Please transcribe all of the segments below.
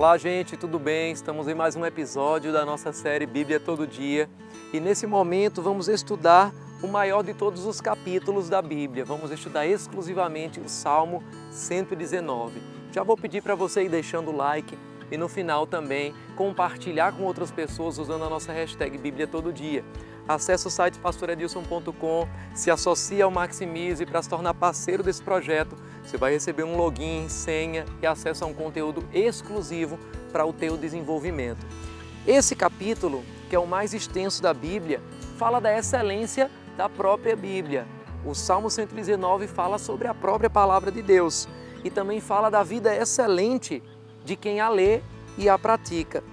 Olá, gente, tudo bem? Estamos em mais um episódio da nossa série Bíblia Todo Dia e nesse momento vamos estudar o maior de todos os capítulos da Bíblia. Vamos estudar exclusivamente o Salmo 119. Já vou pedir para você ir deixando o like e no final também compartilhar com outras pessoas usando a nossa hashtag Bíblia Todo Dia. Acesse o site pastoredilson.com, se associe ao Maximize para se tornar parceiro desse projeto. Você vai receber um login, senha e acesso a um conteúdo exclusivo para o teu desenvolvimento. Esse capítulo, que é o mais extenso da Bíblia, fala da excelência da própria Bíblia. O Salmo 119 fala sobre a própria palavra de Deus e também fala da vida excelente de quem a lê e a pratica.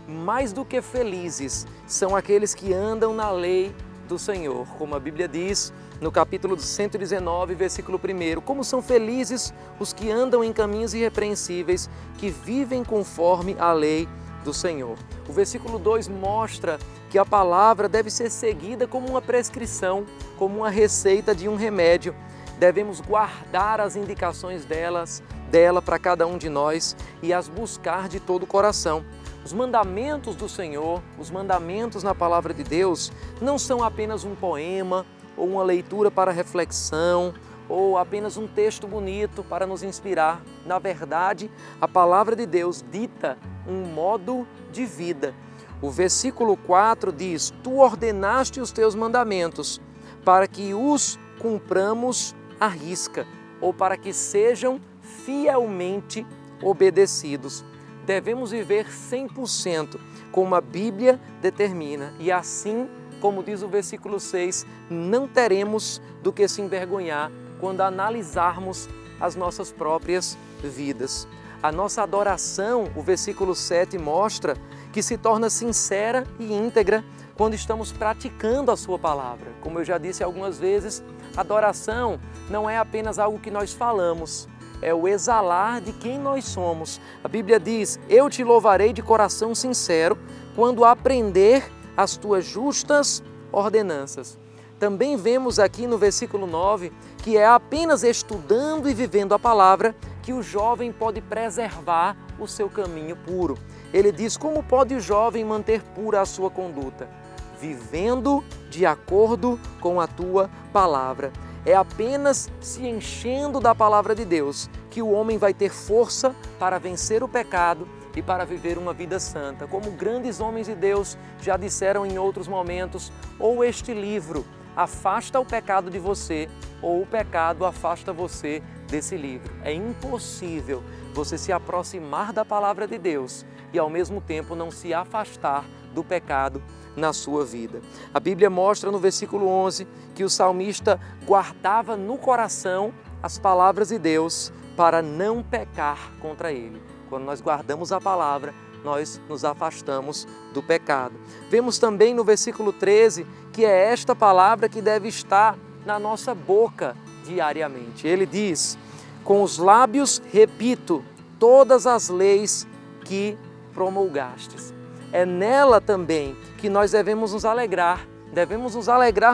Mais do que felizes são aqueles que andam na lei do Senhor, como a Bíblia diz no capítulo 119, versículo 1. Como são felizes os que andam em caminhos irrepreensíveis, que vivem conforme a lei do Senhor. O versículo 2 mostra que a palavra deve ser seguida como uma prescrição, como uma receita de um remédio. Devemos guardar as indicações dela para cada um de nós e as buscar de todo o coração. Os mandamentos do Senhor, os mandamentos na palavra de Deus, não são apenas um poema ou uma leitura para reflexão ou apenas um texto bonito para nos inspirar. Na verdade, a palavra de Deus dita um modo de vida. O versículo 4 diz: Tu ordenaste os teus mandamentos para que os cumpramos à risca ou para que sejam fielmente obedecidos. Devemos viver 100% como a Bíblia determina e assim, como diz o versículo 6, não teremos do que se envergonhar quando analisarmos as nossas próprias vidas. A nossa adoração, o versículo 7 mostra que se torna sincera e íntegra quando estamos praticando a sua palavra. Como eu já disse algumas vezes, adoração não é apenas algo que nós falamos, é o exalar de quem nós somos. A Bíblia diz: eu te louvarei de coração sincero quando aprender as tuas justas ordenanças. Também vemos aqui no versículo 9 que é apenas estudando e vivendo a palavra que o jovem pode preservar o seu caminho puro. Ele diz: como pode o jovem manter pura a sua conduta? Vivendo de acordo com a tua palavra. É apenas se enchendo da palavra de Deus que o homem vai ter força para vencer o pecado e para viver uma vida santa. Como grandes homens de Deus já disseram em outros momentos, ou este livro afasta o pecado de você, ou o pecado afasta você desse livro. É impossível você se aproximar da palavra de Deus e ao mesmo tempo não se afastar do pecado na sua vida. A Bíblia mostra no versículo 11 que o salmista guardava no coração as palavras de Deus para não pecar contra ele. Quando nós guardamos a palavra, nós nos afastamos do pecado. Vemos também no versículo 13 que é esta palavra que deve estar na nossa boca diariamente. Ele diz: com os lábios repito todas as leis que promulgastes. É nela também que nós devemos nos alegrar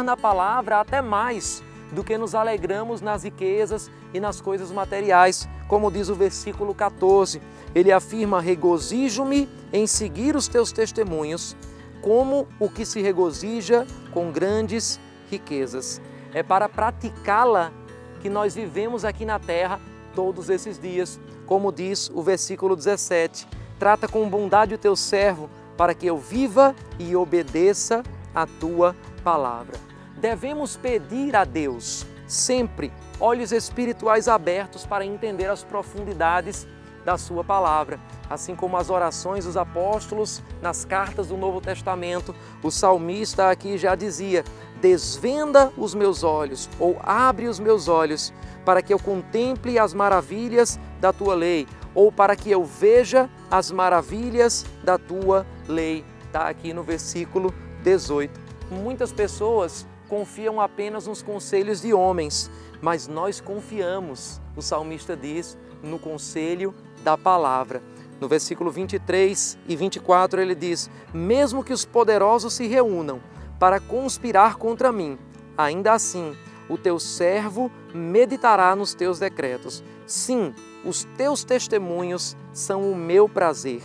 na palavra até mais do que nos alegramos nas riquezas e nas coisas materiais, como diz o versículo 14. Ele afirma: regozijo-me em seguir os teus testemunhos, como o que se regozija com grandes riquezas. É para praticá-la que nós vivemos aqui na terra todos esses dias, como diz o versículo 17. Trata com bondade o teu servo, para que eu viva e obedeça a tua palavra. Devemos pedir a Deus sempre olhos espirituais abertos para entender as profundidades da sua palavra. Assim como as orações dos apóstolos nas cartas do Novo Testamento, o salmista aqui já dizia: desvenda os meus olhos, ou abre os meus olhos, para que eu contemple as maravilhas da tua lei, ou para que eu veja as maravilhas da tua lei. Está aqui no versículo 18. Muitas pessoas confiam apenas nos conselhos de homens, mas nós confiamos, o salmista diz, no conselho da palavra. No versículo 23 e 24 ele diz: mesmo que os poderosos se reúnam para conspirar contra mim, ainda assim o teu servo meditará nos teus decretos. Sim, os teus testemunhos são o meu prazer.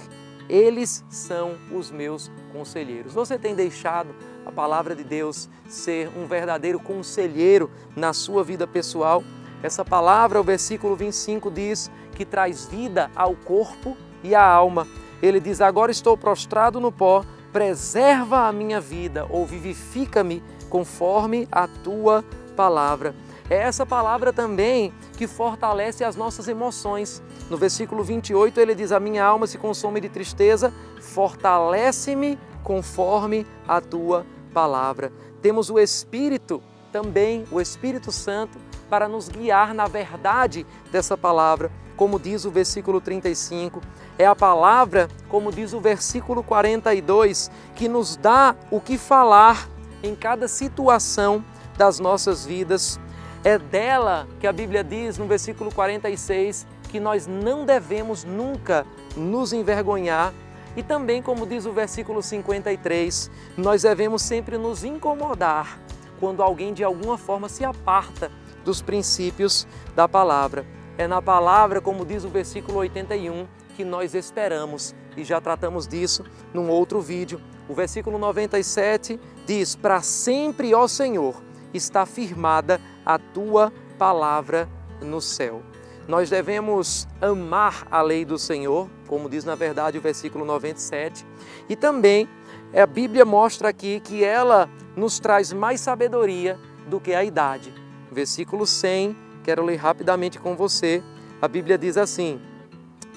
Eles são os meus conselheiros. Você tem deixado a palavra de Deus ser um verdadeiro conselheiro na sua vida pessoal? Essa palavra, o versículo 25 diz que traz vida ao corpo e à alma. Ele diz: agora estou prostrado no pó, preserva a minha vida ou vivifica-me conforme a tua palavra. É essa palavra também que fortalece as nossas emoções. No versículo 28 ele diz: a minha alma se consome de tristeza, fortalece-me conforme a tua palavra. Temos o Espírito também, o Espírito Santo, para nos guiar na verdade dessa palavra. Como diz o versículo 35, é a palavra, como diz o versículo 42, que nos dá o que falar em cada situação das nossas vidas. É dela que a Bíblia diz no versículo 46 que nós não devemos nunca nos envergonhar. E também, como diz o versículo 53, nós devemos sempre nos incomodar quando alguém de alguma forma se aparta dos princípios da palavra. É na palavra, como diz o versículo 81, que nós esperamos, e já tratamos disso num outro vídeo. O versículo 97 diz: para sempre, ó Senhor, está firmada a tua palavra no céu. Nós devemos amar a lei do Senhor, como diz na verdade o versículo 97, e também a Bíblia mostra aqui que ela nos traz mais sabedoria do que a idade. Versículo 100, quero ler rapidamente com você. A Bíblia diz assim,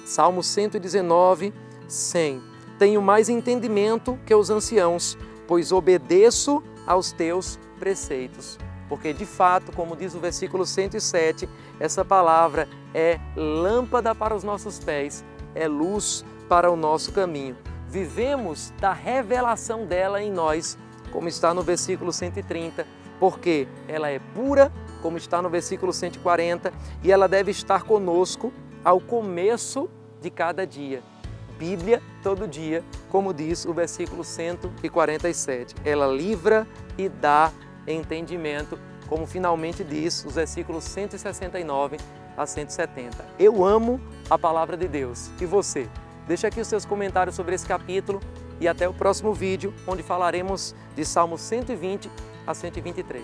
Salmo 119, 100. Tenho mais entendimento que os anciãos, pois obedeço aos teus preceitos. Porque de fato, como diz o versículo 107, essa palavra é lâmpada para os nossos pés, é luz para o nosso caminho. Vivemos da revelação dela em nós, como está no versículo 130, porque ela é pura, como está no versículo 140, e ela deve estar conosco ao começo de cada dia. Bíblia todo dia, como diz o versículo 147. Ela livra e dá entendimento, como finalmente diz os versículos 169 a 170. Eu amo a palavra de Deus. E você? Deixa aqui os seus comentários sobre esse capítulo e até o próximo vídeo, onde falaremos de Salmos 120 a 123.